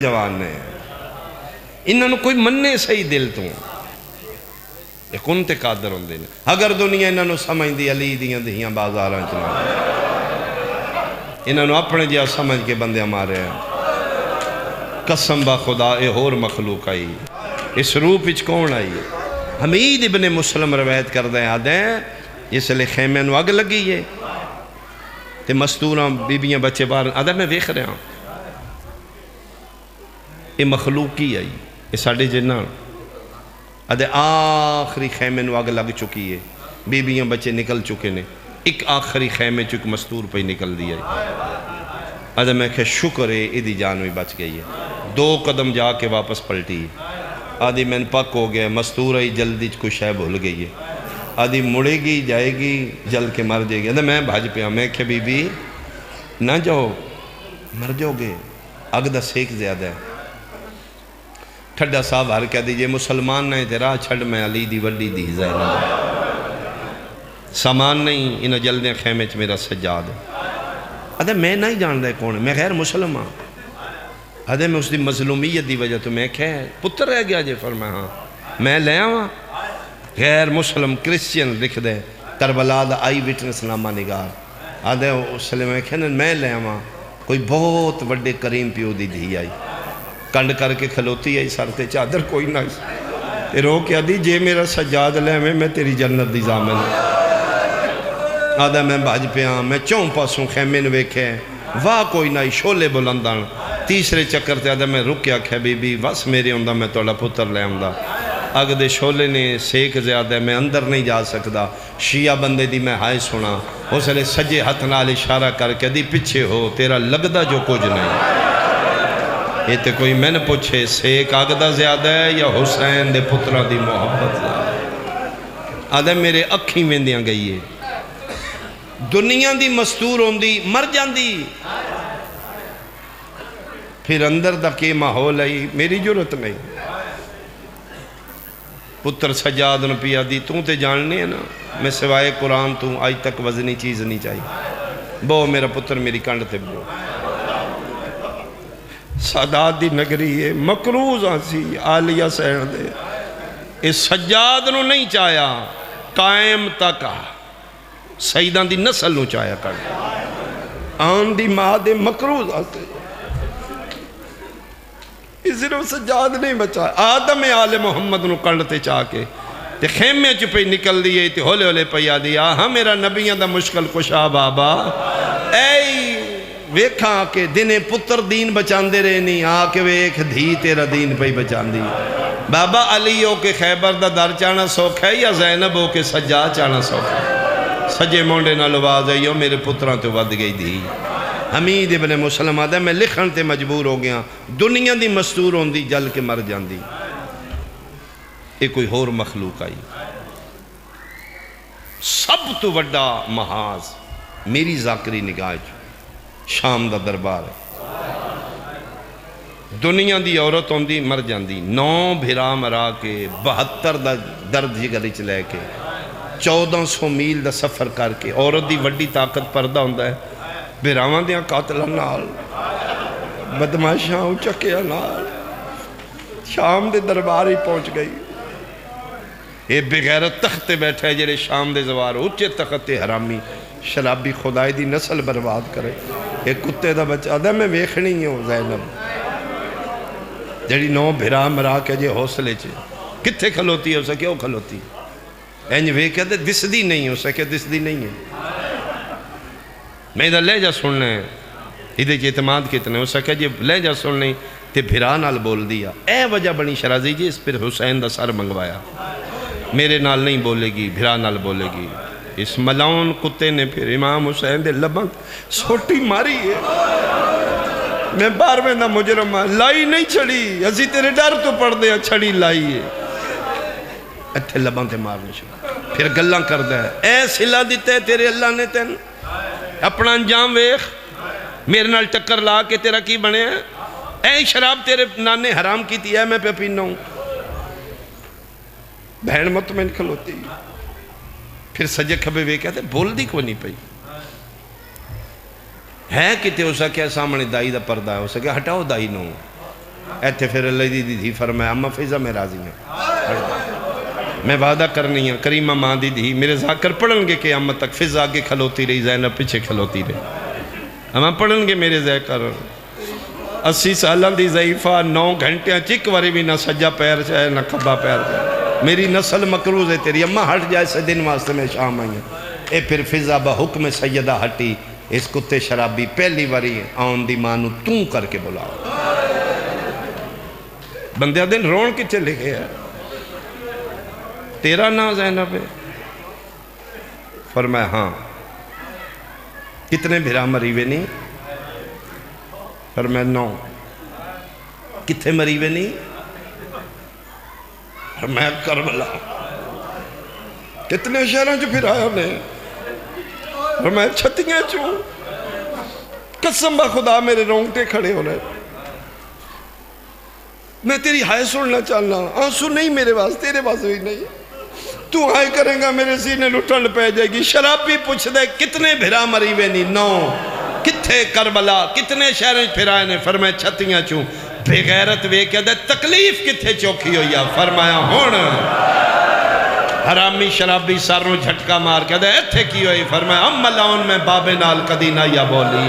جوان نے انہوں کوئی مننے صحیح دل تو یہ کن تے قادر ہوندے نے اگر دنیا انہوں سمجھ دی علی دیاں دہیاں بازاراں چنا انہوں اپنے جہاں سمجھ کے بندے مارے ہیں قسم با خدا اے ہور مخلوق آئی اس روپ اچ کون آئی حمید ابن مسلم روایت کردہ آدھے ہیں جس لئے خیمے نو اگ لگی ہے تے مستوراں بیبیاں بچے بار آدھے میں ویکھ رہے ہیں یہ مخلوق کی آئی یہ ساڑھے جنہ آدھے آخری خیمے نو آگ لگ چکی ہے بیبیاں بچے نکل چکے نے ایک آخری خیمے چک مستور پہ نکل دیا ہے آدھے میں کہ شکر ہے ادھی جانوی بچ گئی ہے 2 قدم جا کے واپس پلٹی ہے آدھی میں پک ہو گیا مستور آئی جلدی کوئی شے بھول گئی ہے آدھی مڑے گی جائے گی جل کے مر جائے گی آدھے میں بھاج پیا میں کہ بی بی نہ جاؤ مر جاؤ گے اگ دا سیک زیادہ ہے ٹھڈا صاحب ہر کہہ دیجئے مسلمان نہیں تیرا چھڑ میں علی دی وڈی دی زہرہ سامان نہیں انہیں جلدیں خیمے چ میرا سجاد ہے آدھے میں نہیں جان رہے کون ہے میں غیر مسلم ہاں آدھے میں اس دی مظلومیت دی وجہ تو میں کہہ پتر رہ گیا جے فرمایا ہاں میں لے آواں غیر مسلم کرسچین لکھ دے کربلا دا آئی وٹنس نامہ نگار آدھے اس لئے میں کہنے میں لے آواں کوئی بہت وڈے کریم پیو دی دھی آئی کنڈ کر کے کھلوتی ہے سارتے چادر کوئی نہ تے رو کیا دی جے میرا سجاد لے میں تیری جنت دی زامن آدھا میں بھاج پیاں میں چون پاسوں خیمے نویکھے واہ کوئی نہ شولے بلندان تیسرے چکر تے آدھا میں رکیا کھے بی بی بس میرے ہوندہ میں توڑا پتر لے ہوندہ اگ دے شولے نے سیک زیادہ میں اندر نہیں جا سکتا شیعہ بندے دی میں ہائے سنا اس لئے سجے ہتھ نال اشارہ کر کے دی پچھے ہو تیرا لگدہ جو کچھ نہیں یہ تے کوئی میں نے پوچھے سیک آگدہ زیادہ ہے یا حسین دے پترہ دی محبت آدھے میرے اکھی ویندیاں گئی ہے دنیا دی مستور ہوندی مر جاندی پھر اندر دا کے ماحول ہے میری جرت نہیں پتر سجاد نو پیا دی توں تے جاننے ہیں نا میں سوائے قرآن توں آج تک وزنی چیز نہیں چاہیے بو میرا پتر میری کانڈ تے بو سادات دی نگری ہے مکروز آنسی آلیہ سہن دے اس سجاد نو نہیں چاہیا قائم تک سیدان دی نسل نو چاہیا کر آن دی ماں دے مکروز آتے اس صرف سجاد نہیں بچایا آدم آل محمد نو کنڈتے چاہ کے تے خیمے چپے نکل دیئے تے ہولے ہولے پیا دیا ہاں میرا نبیاں دا مشکل کشا بابا اے ویکھاں کہ دنے پتر دین بچان دے رہے نہیں آکے ویکھ دھی تیرا دین پہ بچان دی بابا علی ہو کے خیبر دا در چانا سوکھ ہے یا زینب ہو کے سجاد چانا سوکھ ہے سجے مونڈے نہ لواز ہے یو میرے پتران تو ود گئی دی حمید ابن مسلم آدھا میں لکھن تے مجبور ہو گیا دنیا دی مستور ہوں دی جل کے مر جان دی ایک کوئی ہور مخلوق آئی سب تو وڈا محاذ میری ذاکری نگاہ شام دا دربار ہے دنیا دی عورت ہوں دی مر جان دی 9 بھرا مرا کے 72 دا درد جگری چلے کے 1400 میل دا سفر کر کے عورت دی وڈی طاقت پردہ ہوں ہے بھراوان دیاں قاتلہ نال بدماشاں چکیا نال شام دے دربار ہی پہنچ گئی یہ بغیرت تخت بیٹھے جڑے شام دے زوار اچھے تخت حرامی شرابی خدای دی نسل برباد کرے ایک کتے دا بچہ آدھا میں ویکھنی ہوں زینب جڑی 9 بھرا مرا کے جے حوصلے چے کتھے کھلوتی ہے اسے کیوں کھلوتی اینج ویکھے دے دس دی نہیں اسے کہ دس دی نہیں ہے میں ادھر لے جا سننے ہیں ادھے کی اعتماد کتنے اسے کہ جے لے جا سننے تے بھرا نال بول دیا اے وجہ بنی شرازی جی اس پر حسین دا سر منگوایا میرے نال نہیں بولے گی بھرا نال بولے گی اس ملاؤن کتے نے پھر امام حسین دے لبن سوٹی ماری ہے میں بار میں نہ مجرم لائی نہیں چھڑی ازی تیرے ڈر تو پڑھ دے چھڑی لائی ہے اتھے لبن تے مارنے چھڑی پھر گلہ کر دے اے سلا دیتے تیرے اللہ نے تین اپنا انجام ویخ میرے نال ٹکر لا کے تیرا کی بنے ہیں اے شراب تیرے نانے حرام کی تھی ہے میں پہ پینا ہوں بہن مطمئن کھلوتی پھر سجے کھبے وے کہتے بول دی کو نہیں پئی ہے کتے ہو سکے سامنے دائی دا پردہ ہے ہو سکے ہٹاؤ دائی نو ایتھے پھر اللہ دی دھی فرمایا اما فیضہ میں راضی ہوں، میں وعدہ کرنی ہوں کریمہ ماں دی دھی میرے ذاکر پڑھن گے قیامت تک، فضا آگے کھلوتی رہی زینب پیچھے کھلوتی رہی، اما پڑھن گے میرے ذاکر 80 سالہ دی ضعیفہ 9 گھنٹیاں چک واری بھی نہ سجا پیر چاہے نہ کھبا پیر چاہے، میری نسل مقروض ہے تیری، اما ہٹ جائے سے دن واسطے میں شام آئی ہوں۔ اے پھر فضا بحکم سیدہ ہٹی، اس کتے شرابی پہلی واری آن دی مانو توں کر کے بلا، بندیاں دن رون کی چلے گئے، تیرا نا زینب ہے؟ فرمایا ہاں، کتنے بھرا مریوے نہیں؟ فرمایا 9، کتنے مریوے نہیں؟ فرمایا کربلا، کتنے شہروں جو پھر آیا نے؟ فرمایا 36 چوں، قسم با خدا میرے رونگٹے کھڑے ہو رہے، میں تیری ہائے سننا چاہنا، آنسو نہیں میرے پاس، تیرے پاس بھی نہیں، تو ہائے کریں گا میرے سینے لٹن پہ جائے گی۔ شرابی پوچھ دے کتنے بھرا مریوے نہیں؟ 9، کتنے کربلا، کتنے شہریں پھر آئے نے؟ فرمایا 36 چوں، بے غیرت وے کہہ دے تکلیف کتنے چوکھی ہوئی ہے؟ فرمایا ہون، حرامی شرابی ساروں جھٹکا مار کہہ دے ایتھے کی ہوئی؟ فرمایا اما لاؤن میں بابے نال کدی نہ یا بولی،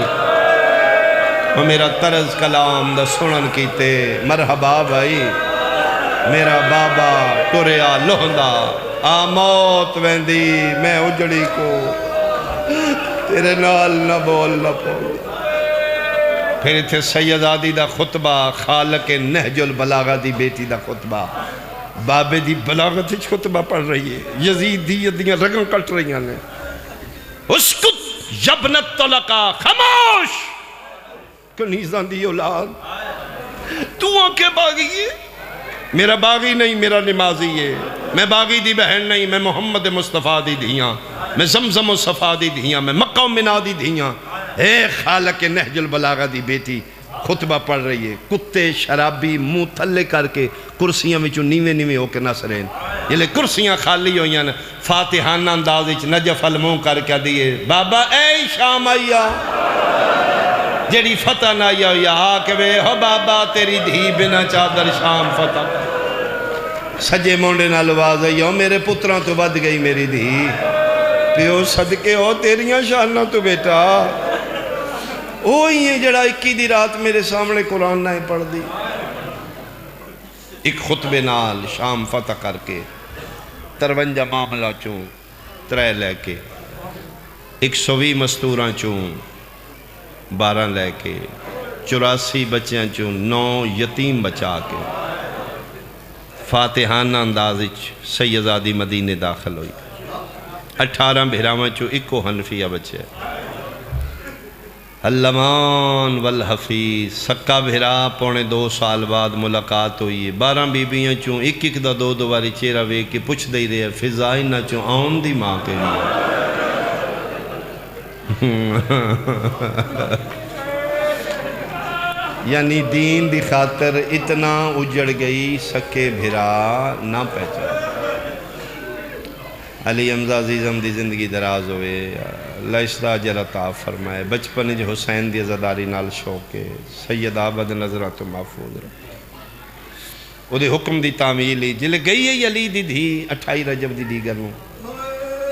وہ میرا طرز کلام دا سنن کیتے، مرحبا بھائی میرا بابا ٹریا لہندا، آ موت ویندی میں اجڑی کو تیرے نال نہ بول نہ پول۔ پھر تھے سیدادی دا خطبہ، خالق نہج البلاغہ دی بیٹی دا خطبہ، بابے دی بلاغت ہی خطبہ پڑھ رہی ہے، یزید دی یدیاں رگن کٹ رہی ہیں، اسکت یبنت طلقہ، خاموش کنیزان دی اولاد، تو آنکھیں باغی ہے؟ میرا باغی نہیں، میرا نمازی ہے، میں باغی دی بہن نہیں، میں محمد مصطفیٰ دی دھیاں، میں زمزم و صفا دی دھیاں، میں مکہ و منا دی دھیاں۔ اے خالق نہج البلاغہ دی بیٹی خطبہ پڑھ رہی ہے، کتے شرابی منہ تھلے کر کے کرسیاں وچوں نیویں نیویں ہو کے نس رہے ہیں، یہ لے کرسیاں خالی ہوئیاں، فاتحانہ انداز وچ نجف المنہ کر کے دیئے بابا اے شام آئیا جیڑی فتح نہ آیا ہوئی آکوے ہو بابا تیری دھی بنا چادر شام فتح، سجے مونڈے نہ لواز آئیو میرے پتران تو بد گئی میری دھی، پیو صدقے ہو تیریاں شانہ تو بیٹا، اوہی ہے جڑا 21 دی رات میرے سامنے قرآن نہ پڑھ دی۔ ایک خطبے نال شام فتح کر کے 53 معاملہ چوں 3 لے کے 120 مستوراں چوں 12 لے کے 84 بچیاں چوں 9 یتیم بچا کے فاتحانہ اندازچ سیدزادی مدینے داخل ہوئی، 18 بھراواں چوں 1 حنفیہ بچے، اللمان والحفیظ سکا بھرا 2.25 سال بعد ملاقات ہوئی ہے، 12 بیبیاں چوں 1 دا 2 واری چہرہ وے کے پوچھ دے رہے ہیں فضائی نہ چوں آن دی ماں کے لیے یعنی دین دی خاطر اتنا اجڑ گئی سکے بھرا نہ پہچان۔ علی حمزہ عزیزم دی زندگی دراز ہوئے، اللہ اسدہ جرطا فرمائے، بچپن جو حسین دی عزداری نال شوکے سید آباد نظرہ تو محفوظ رہے، وہ دے حکم دی تعمیلی جلے گئی ہے علی دی دھی 28 رجب دی دیگر نوں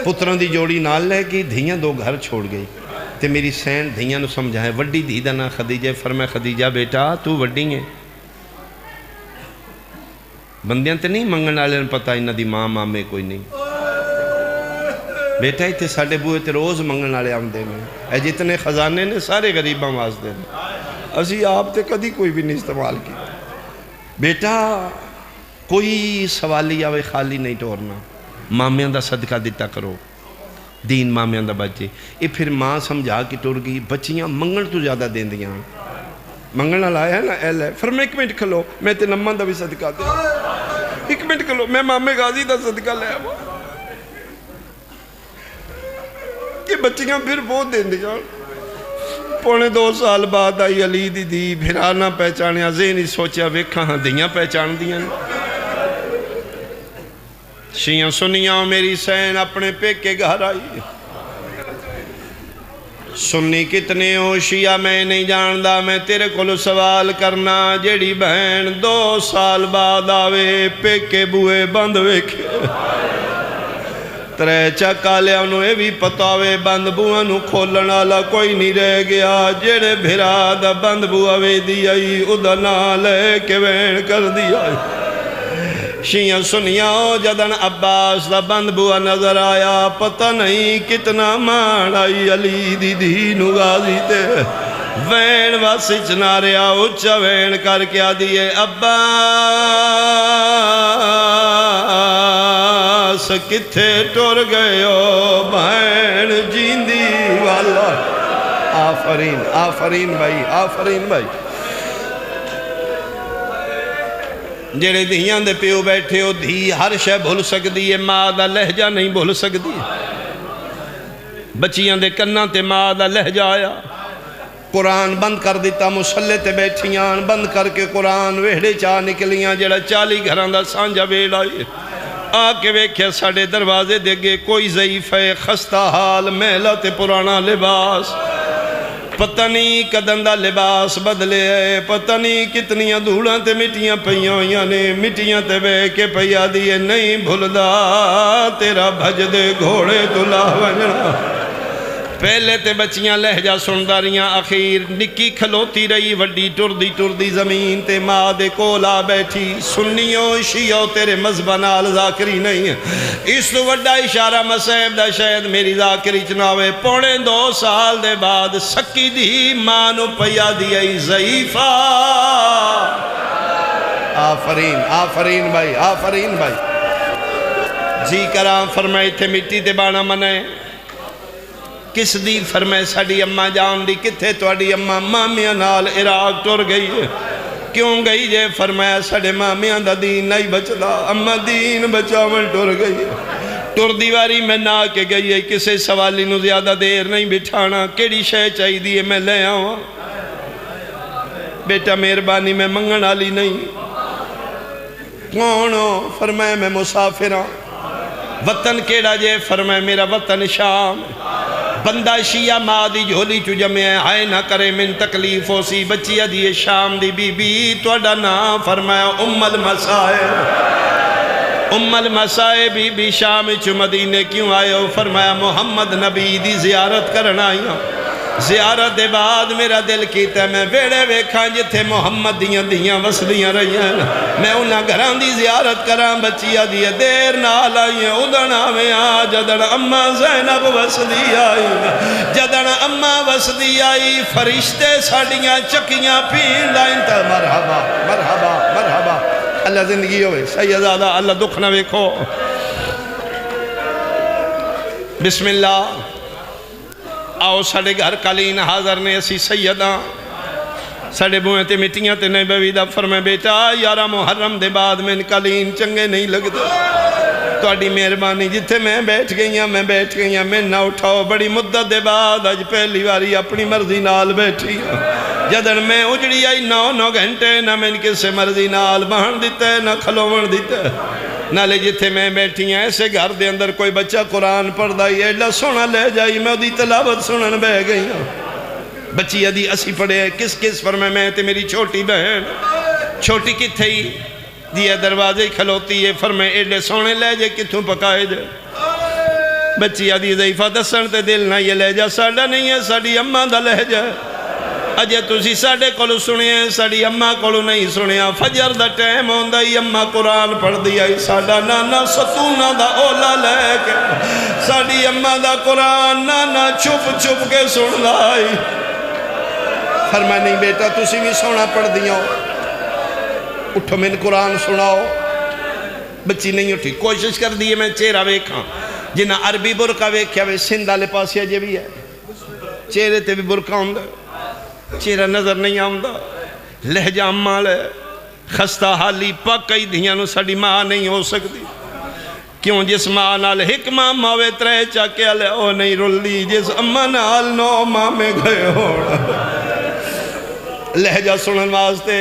پتران دی جوڑی نال لے کی دھیاں 2 گھر چھوڑ گئی تے میری سین دھیاں نو سمجھائے، وڈی دھی دا نا خدیجہ، فرمائے خدیجہ بیٹا تو وڈی ہیں، بندیاں تے نہیں منگن آلے پتہ انہاں دی ماں مامے کوئی نہیں، بیٹا ہی تھے ساڑھے بوئے تے روز منگن آلے آمدے میں، اے جتنے خزانے نے سارے غریباں واسدے نے، اسی آپ تے کدی کوئی بھی نہیں استعمال کی، بیٹا کوئی سوالی آوے خالی نہیں ٹورنا، مامیاں دا صدقہ دیتا کرو، دین مامیاں دا بچے، یہ پھر ماں سمجھا کی ٹور گئی، بچیاں منگن تو زیادہ دین دیاں، منگن آیا ہے نا اہل ہے، فرمائے 1 منٹ کھلو میں تے نمان دا بھی صدقہ دے، 1 منٹ کھلو میں مامے غازی دا صدقہ لے آوا، یہ بچیاں پھر بہت دین دیاں، 2.25 سال بعد آئی علی دی دی بھرانا پہچانیا، ذہنی سوچیا ویکھاں ہاں دیاں پہچان دیاں، شیعہ سنیاں میری سین اپنے پیکے گھر آئی، سنی کتنے ہو شیعہ میں نہیں جاندا میں تیرے کو سوال کرنا جیڑی بہن 2 سال بعد آوے پیکے بوئے بند ویکھے 3 چکا لیا انہوں یہ بھی پتاوے بند بوئے نو کھولن والا کوئی نہیں رہ گیا جیڑے بھرا دا بند بوئے وے دی آئی ادا نہ لے کے وین کر دی آئی شیعہ سنیاں جدن عباس دا بند بوئے نظر آیا پتہ نہیں کتنا مان آئی علی دی دینو غازی تے وین واسچ ناریا اچھا وین کر کیا دیئے عباس کتھے ٹور گئے ہو بہن جیندی والا آفرین آفرین بھائی آفرین بھائی جڑے دھیاں دے پیو بیٹھے ہو دھی ہر شے بھول سکتی ہے ماں دا لہجہ نہیں بھول سکتی بچیاں دے کناں تے ماں دا لہجہ آیا قرآن بند کر دیتا مسلے تے بیٹھیاں بند کر کے قرآن ویڑے چاہ نکلیاں جڑا 40 گھران دا سانجا ویڑا آکے ویکھیا ساڑے دروازے دے گے کوئی ضعیف ہے خستہ حال محلہ تے پرانا لباس پتہ نہیں کدن دا لباس بدلے ہے پتہ نہیں کتنیاں دھوڑاں تے مٹیاں پہیاں ہویاں نے مٹیاں تے بے کے پہیا دیئے نہیں بھولدا تیرا بھج دے گھوڑے تلا ونجنا پہلے تے بچیاں لہجہ سنداریاں اخیر نکی کھلوتی رہی وڈی ٹردی زمین تے ماں دے کولا بیٹھی سنیوں شیعوں تیرے مذہبہ نال ذاکری نہیں ہے اس تو وڈا اشارہ مسیب دا شاید میری ذاکری چناوے 2.5 سال دے بعد سکی دی مانو پیا دی ضعیفہ آفرین آفرین بھائی آفرین بھائی جی کرام فرمائی تھے مٹی تے بانا منائے کس دی فرمائے ساڑی اممہ جان دی کتھے توڑی اممہ مامیاں نال عراق ٹور گئی ہے کیوں گئی جے فرمایا ساڑے مامیاں دا دین نہیں بچدا اممہ دین بچاون ٹور گئی ہے ٹور دیواری میں نہ کے گئی ہے کسے سوالی نو زیادہ دیر نہیں بٹھانا کیڑی شے چاہی دیئے میں لے آؤں بیٹا مہربانی میں منگن آلی نہیں کون ہو فرمایا میں مسافرہ وطن کیڑا جے فرمایا میرا وطن شام بندہ شیعہ ماں دی جھولی چو جمعے آئے نہ کرے من تکلیف ہو سی بچی دی شام دی بی بی توڑا نام فرمایا ام المسائے بی بی شام چو مدینے کیوں آئے ہو فرمایا محمد نبی دی زیارت کرنا آئی ہوں زیارت دے بعد میرا دل کیتا ہے میں ویڑے ویکھاں جتھے محمد دیاں وسدیاں رہی ہیں میں انہاں گھران دی زیارت کران بچیا دی دیر نال آئی ہیں ادھن آویں آ جدن اممہ زینب وسدی آئی جدن اممہ وسدی آئی فرشتے ساڑیاں چکیاں پین لائن تا مرحبا مرحبا مرحبا اللہ زندگی ہوئے سیدادہ اللہ دکھ نہ ویکھو بسم اللہ آؤ ساڑے گھر قالین حاضر نے اسی سیدہ ساڑے بوئیں تے مٹیاں تے نہیں بیویدہ فرمائے بیٹا 11 محرم دے بعد میں قالین چنگے نہیں لگتے توڑی مہربانی جتھے میں بیٹھ گئیاں میں نہ اٹھاؤ بڑی مدت دے بعد آج پہلی باری اپنی مرضی نال بیٹھی جدن میں اجڑی آئی 9 گھنٹے نہ میں کسے مرضی نال بہن دیتے نہ کھلوون دیتے نالے جتھے میں بیٹھی ہیں ایسے گھر دے اندر کوئی بچہ قرآن پڑھ دائی ایڈا سونا لے جائی میں دی تلاوت سنن بہ گئی ہوں بچی ادھی اسی پڑھے کس فرمائے میں تے میری چھوٹی بہن چھوٹی کتھے ہی دیئے دروازے کھلوتی ہے فرمائے ایڈے سونے لے جے کتھوں پکائے جے بچی ادھی ضعیفہ دسن تے دل نہ یہ لے جا ساڑا نہیں ہے ساڑی اممہ دا لے جا اجے تسی ساڑے کولو سنیا ساڑی اممہ کولو نہیں سنیا فجر دا ٹیم ہوندہ ہی اممہ قرآن پڑھ دیا ساڑا نانا ستونہ دا اولا لے کے ساڑی اممہ دا قرآن نانا چھپ کے سن لائی فرمائے نہیں بیٹا تسی بھی سونا پڑھ دیا اٹھو میں قرآن سناؤ بچی نہیں اٹھی کوشش کر دیئے میں چہرہ ویکھاں جنہ عربی برکہ ویکھیا وے سندھ والے پاسیا جے بھی ہے چہرے تے بھی برکہ ہوندہ چہرہ نظر نہیں آمدہ لہجہ امال ہے خستہ حالی پاکئی دھیاں نو ساڑی ماں نہیں ہو سکتی کیوں جس ماں نال حکمہ ماوے ترے چاکے آلے او نہیں رلی جس اماں نال 9 ماں میں گئے ہوڑا لہجہ سنن واسطے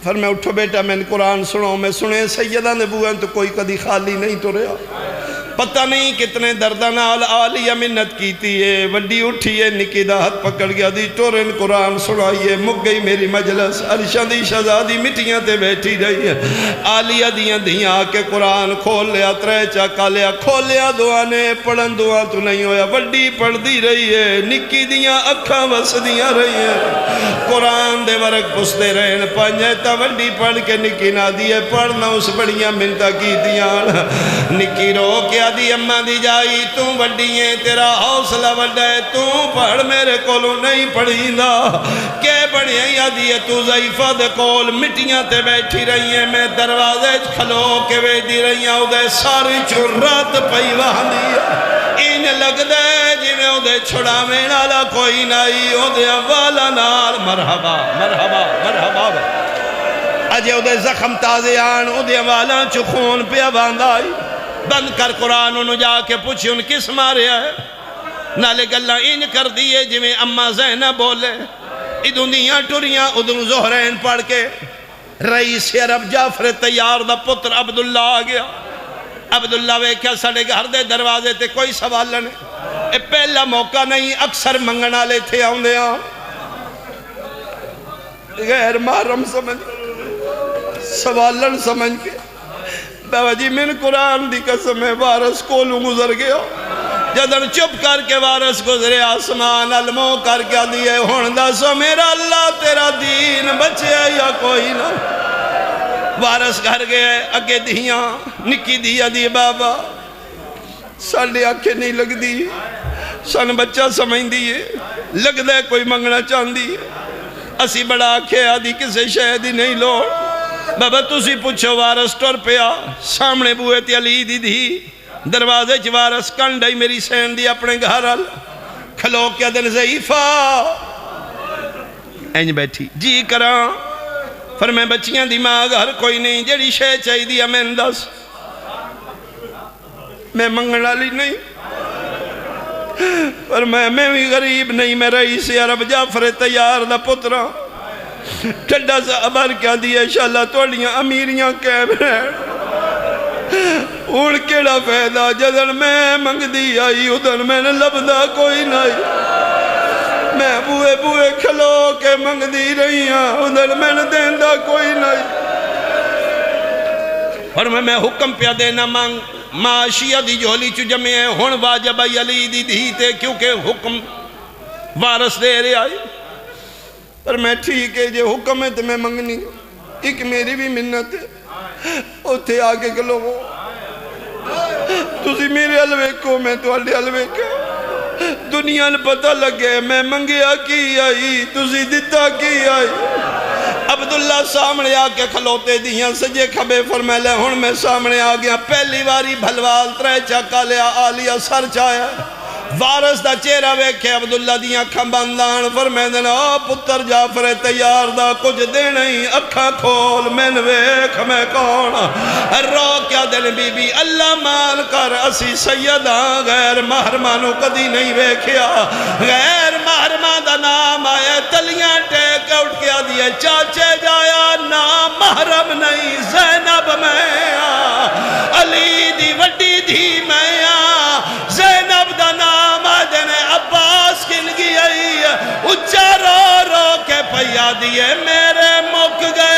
فرمائے اٹھو بیٹا میں قرآن سنو میں سنے سیدہ نے بوئیں تو کوئی کدی خالی نہیں تو رہا پتہ نہیں کتنے دردہ نال آلیہ منت کیتی ہے، وڈی اٹھی ہے نکی دا ہاتھ پکڑ گیا دی ٹورن قرآن سنائیے، مک گئی میری مجلس، عرشہ دی شہزادی مٹیاں تے بیٹھی رہی ہے، آلیہ دیاں دیاں آکے قرآن کھول لیا، ترے چاکا لیا، کھول لیا دعانے، پڑھن دعا تو نہیں ہویا، وڈی پڑھ دی رہی ہے، نکی دیاں اکھاں وس دیاں رہی ہے، قرآن دے ورق پستے رہن پانجے تا وڈی پڑھ کے نکی نہ دیئے، پڑھنا اس بڑیاں منتا کی دیاں، نکی رو کیا دی اممہ دی جائی تو وڈییں تیرا حوصلہ وڈے تو پڑھ میرے کولو نہیں پڑھیں دا کہ بڑیاں یادی ہے تو ضعیفہ دے کول مٹیاں تے بیٹھی رہی ہیں میں دروازے کھلو کے ویدی رہی ہیں دے ساری چرات پئی وہاں دی ان لگ دے جی میں دے چھڑا میں نالا کوئی نہیں دے والا نال مرحبا مرحبا مرحبا اجے دے زخم تازے آن دے والا چو خون پہ باندائی بند کر قرآن انہوں جا کے پوچھی ان کس مارے ہے نالے گلہ ان کر دیئے جی میں اممہ زینہ بولے ادھوں دیاں ٹوریاں ادھوں زہرین پڑھ کے رئیس عرب جعفر تیار دا پتر عبداللہ آ گیا عبداللہ وے کیا سڑے گھر دے دروازے تے کوئی سوال نہیں اے پہلا موقع نہیں اکثر منگنا لے تھے آؤں دے آؤں غیر محرم سمجھ سوالن سمجھ کے بابا جی میں قرآن دی قسم ہے وارث کولوں گزر گیا جدن چپ کر کے وارث گزرے آسمان علموں کر کے دیئے ہوندہ سو میرا اللہ تیرا دین بچے یا کوئی نہ وارث گھر گئے اگے دیاں نکی دیا دی بابا ساڑھے آنکھیں نہیں لگ دی سن بچہ سمجھ دیئے لگ دے کوئی منگنا چاند دی اسی بڑا آنکھیں آدھی کسے شہدی نہیں لوڑ بابا تُسی پوچھو وارث ٹور پیا سامنے بوئے تی علی دی دی دروازے چ وارث کنڈائی میری سین دی اپنے گھرال کھلو کیا دن ضعیفہ اینج بیٹھی جی کراں فرمائے بچیاں دی ماں گھر کوئی نہیں جڑی شے چاہی دیا میں انداز میں منگنا لی نہیں فرمائے میں بھی غریب نہیں میں رئیس عرب جعفر تیار دا پترہ ٹھڈا سا عبر کیا دیا انشاءاللہ توڑیاں امیریاں کہہ رہے اُن کیڑا فیدہ جدن میں منگ دی آئی ادھن میں نے لبدہ کوئی نہیں میں بوئے بوئے کھلو کے منگ دی رہی ہیں ادھن میں نے دیندہ کوئی نہیں اور میں حکم پیا دینا مانگ معاشیہ دی جھولی چو جمعے ہیں ہون واجب علی دی دھیتے کیونکہ حکم وارث دے رہے آئی پر میں ٹھیک ہے جو حکم ہے تو میں منگنی ایک میری بھی منت ہے اتھے آگے کلو ہو تُسی میرے علوے کو میں تو اللہ علوے کو دنیا نے پتہ لگے میں منگیا کی آئی تُسی دیتا کی آئی عبداللہ سامنے آکے کھلوتے دیاں سجے کھبے فرمائے لے ہون میں سامنے آگیا پہلی واری بھلوال ترے چاکا لیا آلیا سر چایا وارث دا چہرہ ویکھے عبداللہ دیاں کھمباندان فرمائے دینا پتر جعفر تیار دا کچھ دے نہیں اکھا کھول میں ویکھ میں کون رو کیا دن بی بی اللہ مان کر اسی سیدہ غیر محرمانو کدی نہیں ویکھیا غیر محرمان دا نام آئے تلیاں ٹیک اٹھ کیا دیئے چاچے جایا نام محرم نہیں زینب میں علی دی وڈی دھی میں زینب دا نام عباس کن گئی اچھا رو رو کے پیا دیئے میرے مک گئے